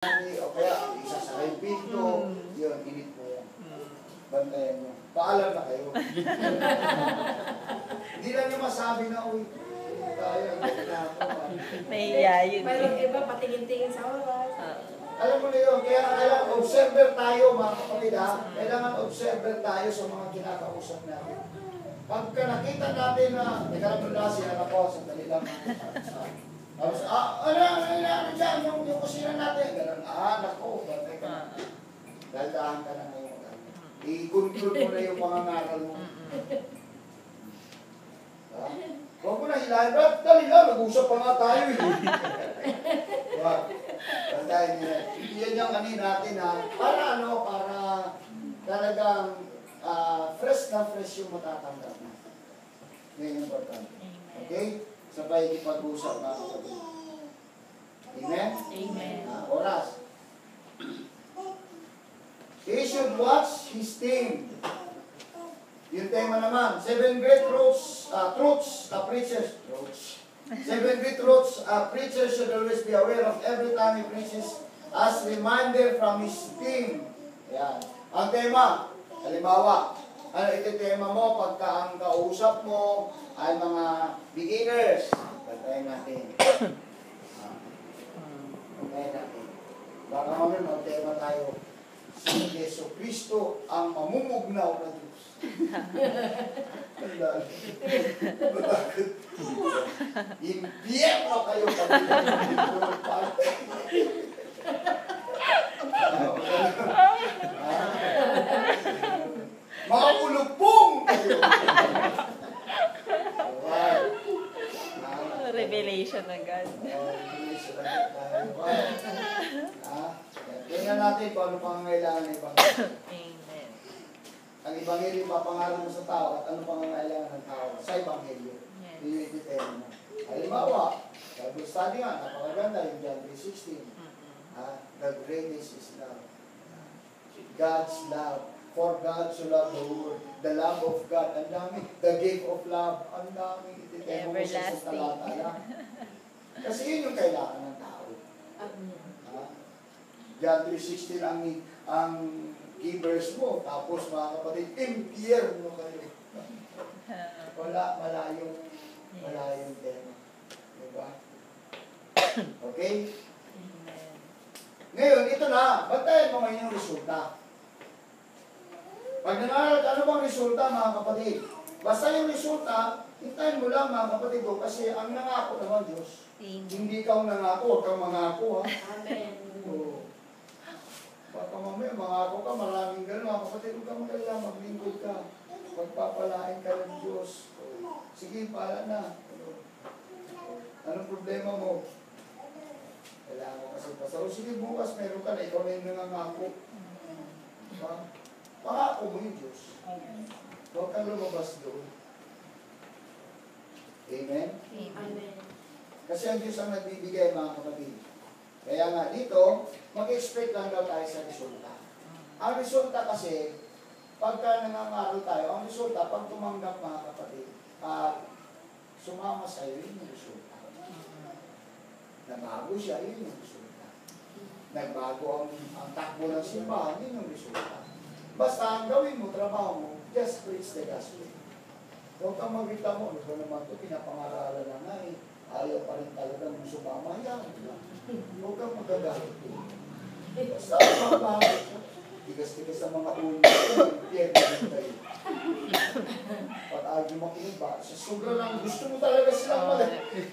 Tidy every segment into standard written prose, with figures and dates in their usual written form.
O kaya, isa sa kayo pinto, yun, init mo yan. Bantayan mo. Paalam na kayo. Hindi lang yung masabi na, uy, tayo, ang ganda ako. Nahiya yun. Pero iba, patingin-tingin sa oras. Alam mo na yun, kaya kailangan observer tayo, mga kapatid ha. Kailangan observer tayo sa mga kinakausap natin. Pagka nakita natin na, nagkaroon na siya na po, sandali lang. Tapos, ano dyan, yung kusina natin. Ganun, nako, bantay ka. Daldahan ka na ngayon. I-conclude mo na yung pangangaral mo. Huwag mo na hilahin. Dali lang, nag-usap pa nga tayo. Bantayan niya. Yan yung ani natin ha. Para ano, para talagang fresh na fresh yung matatanggap na. Yan yung importante. Okay? Sabay ipag-usap na ako. Amen? Amen. Oras. He should watch his team. Yung tema naman, 7 great truths, preachers. 7 great truths, preachers should always be aware of every time he preaches as reminder from his team. Ayan. Ang tema, halimbawa, ano ito tema mo pagka ang kausap mo ay mga beginners. Bantayan natin. Bantayan natin. Baka mamaya mag-tema tayo. Si Yeso Cristo ang mamumugnaw na Diyos. Bakit? Impiyerno kayo mga ulupong kayo. Revelation agad. Tingnan natin kung ano pangangailangan ng Ebanghelyo. Amen. Ang Ebanghelyo papangalan mo sa tao at ano pangangailangan ng tao sa Ebanghelyo. Yes. Iyon mo. Halimbawa, Bible study nga, napakaganda yung John 3:16. The greatest is love. God's love. For God so loved the world. The love of God. Ang dami. The gift of love. Ang dami. Ititemo mo sa talata lang. Kasi yun yung kailangan ng tao. John 3:16 ang key verse mo. Tapos mga kapatid, impyerno kayo. Malayong tema. Diba? Okay? Ngayon, ito na. Bantayan mo ngayon yung resulta. Pag nangaral, ano bang resulta mga kapatid? Basta yung resulta, hintayin mo lang mga kapatid ko kasi ang nangako naman Diyos. Hindi ka nangako, huwag kang mangako ha. Amen. Oo. Baka mamaya mangako ka, maraming gano'n mga kapatid, huwag kang magalala, maglingkod ka. Pagpapalain ka ng Diyos. Sige, pala na. Anong problema mo? Kailangan mo kasi pasaro. Sige, bukas meron ka na, ikaw na yung nangangako. Diba? Pangako mo yung Diyos. Huwag kang lumabas doon. Amen? Amen. Kasi ang Diyos ang nagbibigay mga kapatid. Kaya nga dito, mag-expect lang daw tayo sa resulta. Ang resulta kasi, pagka nangangaral tayo, ang resulta, pag tumanggap mga kapatid, sumama sa'yo, yun yung resulta. Nagbago siya, yun yung resulta. Nagbago ang takbo ng simbahan, yun yung resulta. Basta ang gawin mo, trabaho mo, just preach the gospel. Huwag kang magkita mo, ano ba naman ito, pinapangaralan na nga eh. Ayaw pa rin talaga ng sumama, yan. Huwag kang magagalit. Basta ang mga tigas-tigas ang mga ulo, yan din tayo. Pag-agi makinig ba, sa sobra lang, gusto mo talaga silang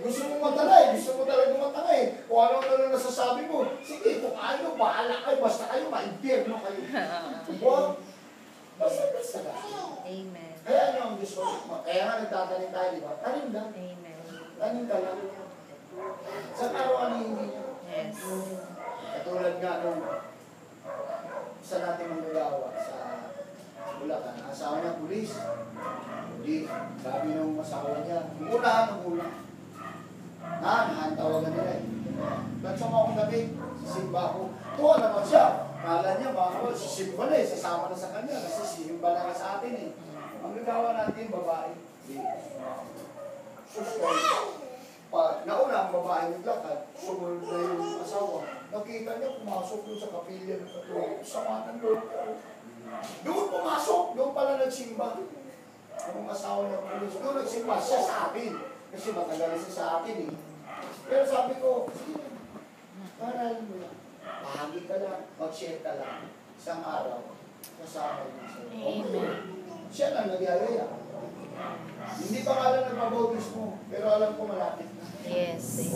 gusto mo matalay, gusto mo talaga matangay. Kung ano nasasabi mo, sige, kung ano, bahala kayo, basta kayo, ma-impierno kayo. Huwag, basta ka. Amen. Kaya ano ang Diyos mo? Kaya nga nagtatanim tayo, di ba? Tanim lang. Amen. Tanim ka lang. Sa araw ano hindi niya? Yes. Katulad nga nung isa natin manggagawa sa Bulacan. Asawa niya, pulis. Hindi, sabi nung asawa niya, nung nahantawagan nila eh. Nagsama akong gabi, sisimba ako. Tuwa naman siya. Kala niya, sisimba na eh, sasama na sa kanya kasi sisimba na sa atin eh. Ang gagawa natin, babae. Sus, nauna ang babae naglakad, sumunod na yung asawa. nakita niya, pumasok doon sa kapilya ng Katoliko. Sama ng Lord. Doon pumasok, doon pala nagsimba. Ang asawa niya pulis, doon nagsimba siya sa akin. Kasi matagal siya sa akin eh. Pero sabi ko, parang mo lang. Bahagi ka lang, mag-share ka lang. Isang araw, kasama niya siya. Amen. Siya lang nagyayaya. Hindi pa nga lang nagpabautismo, pero alam ko malapit na. Yes.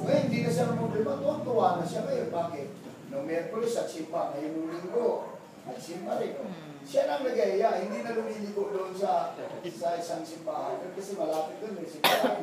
Ngayon, hindi na siya problema. Tuwang-tuwa na siya ngayon. Bakit? Noong Merkulis at simpa, ngayon nung linggo, at simpa rin. Siya lang nagyayaya, hindi na lumiligo doon sa isang simbahan. Kasi malapit doon, may simbahan.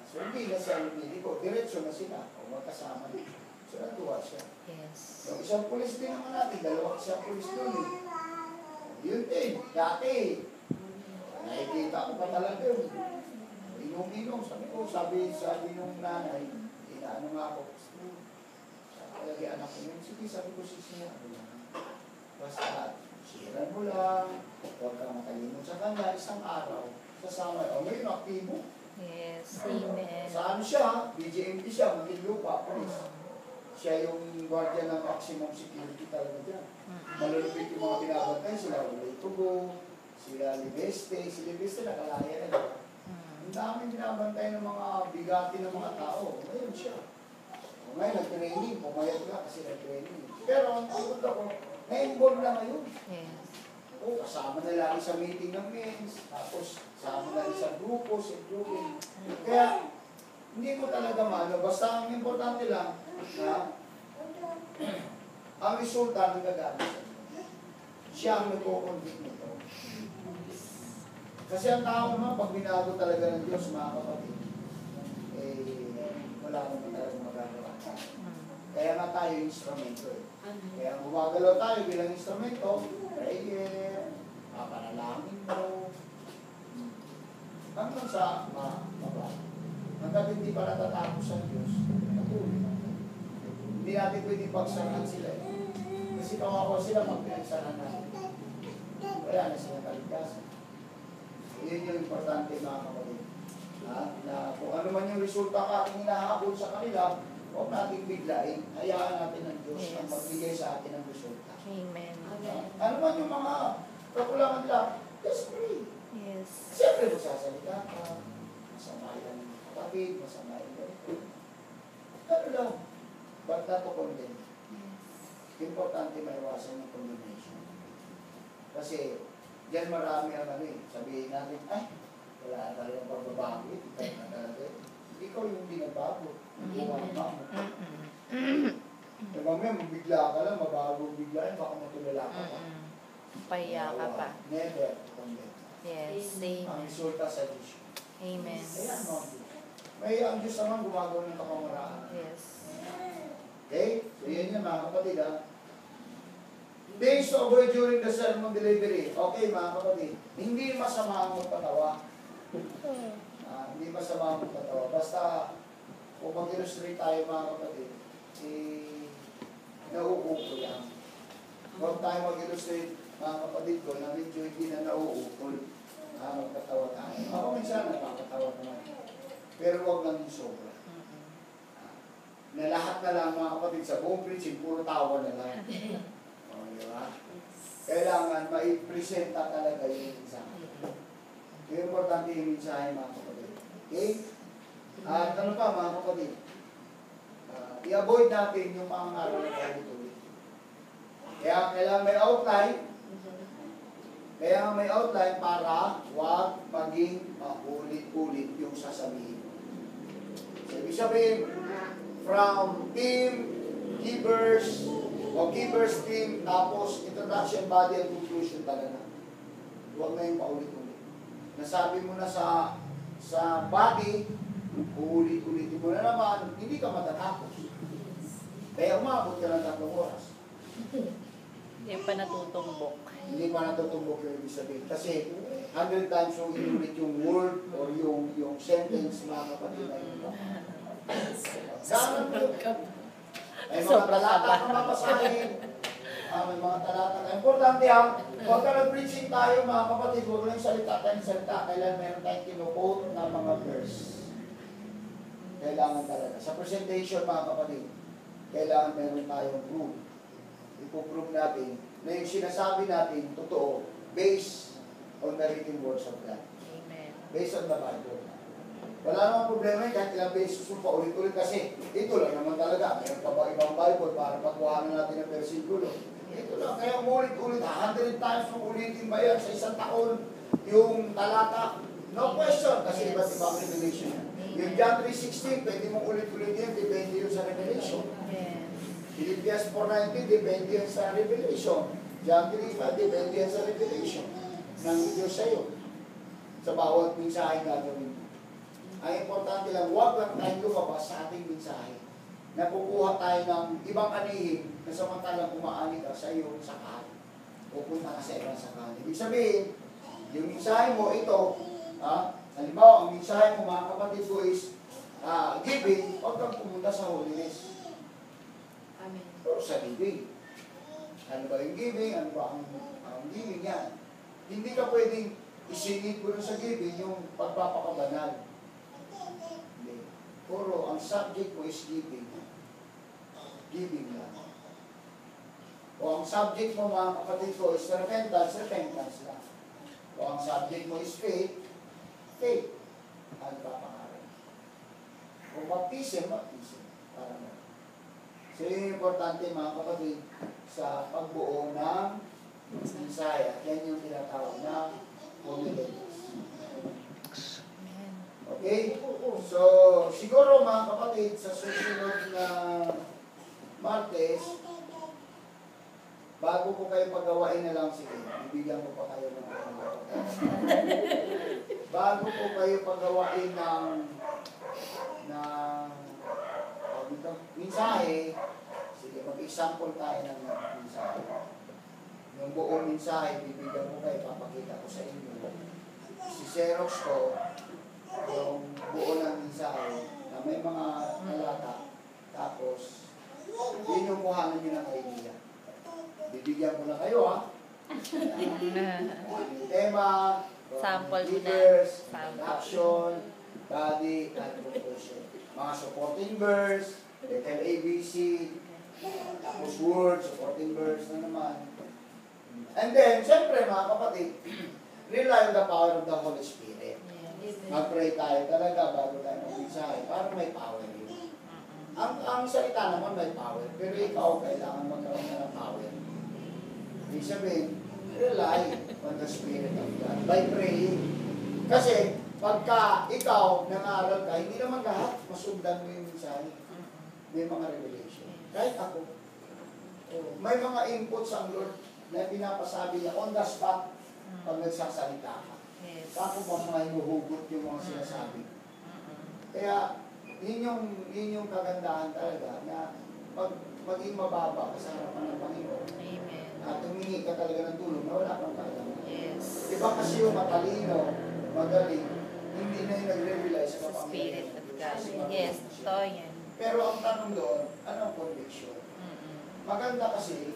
So, hindi na siya lumiligo. Diretso na sila. O magkasama niya. So, natuwa siya. Yes. Yung isang pulis din naman natin, dalawa siyang pulis doon eh. Yun din, dati. Nakikita ko pa talaga yun. Inom-inom, sabi nung nanay, inaano nga ako. Sabi anak ko yun, sige, sabi ko siya. Basta, siran mo lang, huwag kang makalimot sa kanya, isang araw, sasama, o ngayon, aktibo. Yes. Amen. Sa ano siya, BJMP siya, Muntinlupa, police. Siya yung guardian ng maximum security talaga dyan. Malulupit yung mga binabantay, sila Ulay Tugo, sila Libeste, si Libeste nakalaya na. Ang daming binabantay ng mga bigati ng mga tao. Ngayon siya. O ngayon, nag-training, pumayag na kasi nag-training. Pero ang punta ko, na-involve na ngayon. Yes. O, kasama na lagi sa meeting ng men's, tapos kasama na rin sa grupo, sa grouping. Kaya, hindi ko talaga maano. Basta ang importante lang, na ang resulta ng gagamit sa Diyos. Siya ang nagko-convict nito. Kasi ang tao naman, pag binago talaga ng Diyos, mga kapatid, wala naman talaga magagawa. Kaya nga tayo instrumento eh. Kaya gumagalaw tayo bilang instrumento, prayer, panalangin mo, hanggang sa mababa. Hanggang hindi pa natatapos ang Diyos, patuloy. Hindi natin pwede pagsarahan sila eh. Kasi kawawa sila pag pinagsarahan natin. Wala na silang kaligtasan. Yun yung importante mga kapatid. Na kung ano man yung resulta ka ating hinahabol sa kanila, huwag nating biglain. Hayaan natin ang Diyos na magbigay sa atin ng resulta. Amen. Ano man yung mga kakulangan lang, just pray. Yes. Siyempre masasalita ka, masama yung kapatid, masama yung ganito. Ano lang, but not to condemn. Importante maiwasan yung condemnation. Kasi, diyan marami ang ano eh. Sabihin natin, ay, wala talagang pagbabago eh. Ikaw yung hindi nagbago. Gumawa mo. Mamaya, mabigla ka lang, mabago bigla, baka matulala ka pa. Pahiya ka pa. Never condemn. Yes. Ang Amen. resulta sa Diyos. Amen. Ayan mo ang Diyos. May ang Diyos naman gumagawa ng kapamaraan. Yes. Okay? So yan yan mga kapatid ha. Things to avoid during the sermon delivery. Okay mga kapatid. Hindi masama ang magpatawa. Hindi masama ang magpatawa. Basta kung mag-illustrate tayo mga kapatid, nauupo lang. Huwag tayo mag-illustrate mga kapatid ko na medyo hindi na nauukol. Magpatawa tayo. Ako minsan napapatawa naman. Pero huwag lang yung sobra. Na lahat na lang mga kapatid sa buong preaching, puro tawa na lang. O, di ba? Kailangan maipresenta talaga yung mensahe. Yung importante yung mensahe mga kapatid. Okay? At ano pa mga kapatid? I-avoid natin yung mga ngaral na paulit-ulit. Kaya kailangan may outline. Kaya may outline para huwag maging paulit-ulit yung sasabihin. So, ibig sabihin, from team, givers, o givers team, tapos introduction, body, and conclusion talaga. Huwag na yung paulit-ulit. Nasabi mo na sa body, uulit-ulitin mo na naman, hindi ka matatapos. Kaya umabot ka ng 3 oras. Hindi pa natutumbok. Hindi pa natutumbok yung ibig sabihin. Kasi 100 times yung inulit yung word or yung sentence, mga kapatid na yun. Gano'n mo. May mga talata ka mapasahin. May mga talata ka. Importante huwag ka nag-preaching tayo mga kapatid, huwag lang salita tayong salita. Kailan meron tayong kinuquote na mga verse. Kailangan talaga. Sa presentation mga kapatid, kailangan meron tayong proof. Ipo-prove natin na yung sinasabi natin, totoo, based on the written words of God. Amen. Based on the Bible. Wala namang problema yun, kahit ilang beses mo pa ulit-ulit kasi ito lang naman talaga. Mayroon pa ba ibang Bible para pagkuhanan natin ng versikulo? Ito lang, kaya umulit-ulit, 100 times mo ulitin ba yan sa isang taon yung talata? No question, kasi iba't ibang revelation yan. Yung John 3:16, pwede mong ulit-ulit yan, depende yun sa revelation. Yes. Philippians 4:19, depende yan sa revelation. John 3:5, depende yan sa revelation ng Diyos sa'yo. Sa bawat mensahe gagawin mo. Ang importante lang, huwag lang tayo lumabas sa ating mensahe. Nakukuha tayo ng ibang anihin na samantalang umaani ka sa iyo sa kahit. Pupunta ka sa ibang sakal. Ibig sabihin, yung mensahe mo, ito, halimbawa, ang mensahe mo mga kapatid ko is giving, huwag kang pumunta sa holiness. Amen. Pero sa giving. Ano ba yung giving? Ano ba ang giving yan? Hindi ka pwedeng isingit mo sa giving yung pagpapakabanal. Hindi. Puro, ang subject mo is giving. Giving lang. O ang subject mo mga kapatid ko is repentance, repentance lang. O ang subject mo is faith, faith. Ang papangalan. O baptism, baptism. Para mo. So yung importante mga kapatid sa pagbuo ng mensahe. Yan yung tinatawag na homiletics. Amen. Okay? So, siguro mga kapatid, sa susunod na Martes, bago ko kayo pagawain na lang, sige, bibigyan ko pa kayo ng bago ko kayo pagawain ng mensahe, sige, mag-example tayo ng mensahe. Yung buong mensahe, bibigyan ko kayo, papakita ko sa inyo. Si-xerox ko, yung buo ng mensahe, na may mga talata, tapos, yun yung kuhanan nyo ng idea. Bibigyan ko na kayo, ha? Tema, Sample mo na. leaders, Sample. action, body, and conclusion. Mga supporting verse, letter ABC, tapos words, supporting verse na naman. And then, siyempre mga kapatid, rely on the power of the Holy Spirit. Yes. Mag-pray tayo talaga bago tayo mag-mensahe para may power yun. Ang salita naman may power, pero ikaw kailangan magkaroon na ng power. Ibig sabihin, rely on the Spirit of God by praying. Kasi, pagka ikaw nangaral ka, hindi naman lahat masundan mo yung mensahe. May mga revelation. Kahit ako. May mga inputs ang Lord na pinapasabi niya on the spot pag nagsasalita ka. Yes. Kako ba mga hinuhugot yung mga sinasabi? Kaya, yun yung kagandahan talaga na maging mababa ka sa harapan ng Panginoon. Amen. At humingi ka talaga ng tulong na wala kang kailangan. Yes. Iba kasi yung matalino, magaling, hindi na yung nagre-rely sa Sa Spirit kapangyarihan. of God. Kasi Yes, marunong siya. totoo yan. Pero ang tanong doon, anong conviction? Mm-mm. Maganda kasi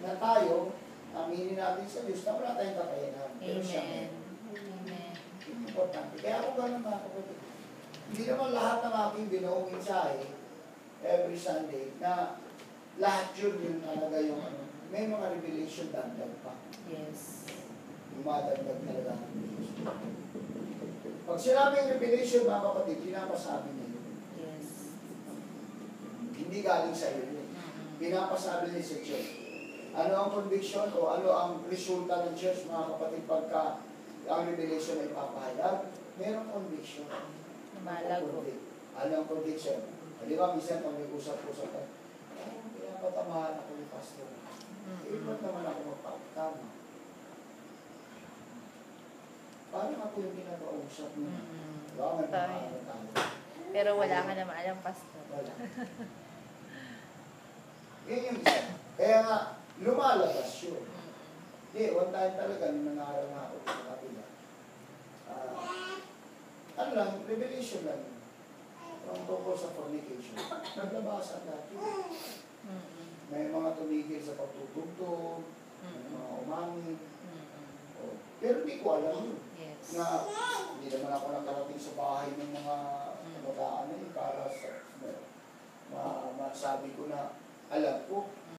na tayo, aminin natin sa Diyos na wala tayong kakayanan. Pero siya Amen. meron. Amen. Yun yung importante. Kaya ako ganun mga kapatid. Hindi naman lahat ng aking binuong mensahe every Sunday na lahat yun talaga yung ano. May mga revelation dagdag pa. Yes. Dumadagdag talaga. Pag sinabing revelation mga kapatid, pinapasabi niya yun. Yes. Hindi galing sa iyo yun. Pinapasabi niya sa church. Ano ang conviction o ano ang resulta ng church mga kapatid pagka ang revelation ay papahayag? Merong conviction. Malago. Ano ang conviction? Di ba, minsan pag may usap-usap ka, pinapatamahan ako ni pastor. Ba't naman ako magpapatama? Parang ako yung pinag-uusap mo. Diba, may mga tayo. Pero wala ka naman alam, Pastor. Wala. Yun yung isa. Kaya nga, lumalabas yun. One time talaga, nung nangaral na ako sa kapila, ano lang, revelation lang. Ang tungkol sa fornication. Naglabasan natin. May mga tumigil sa pagtutugtog, may mga umangin. Pero hindi ko alam yun. Yes. Na hindi naman ako nakarating sa bahay ng mga kabataan na para sa masabi ko na alam ko.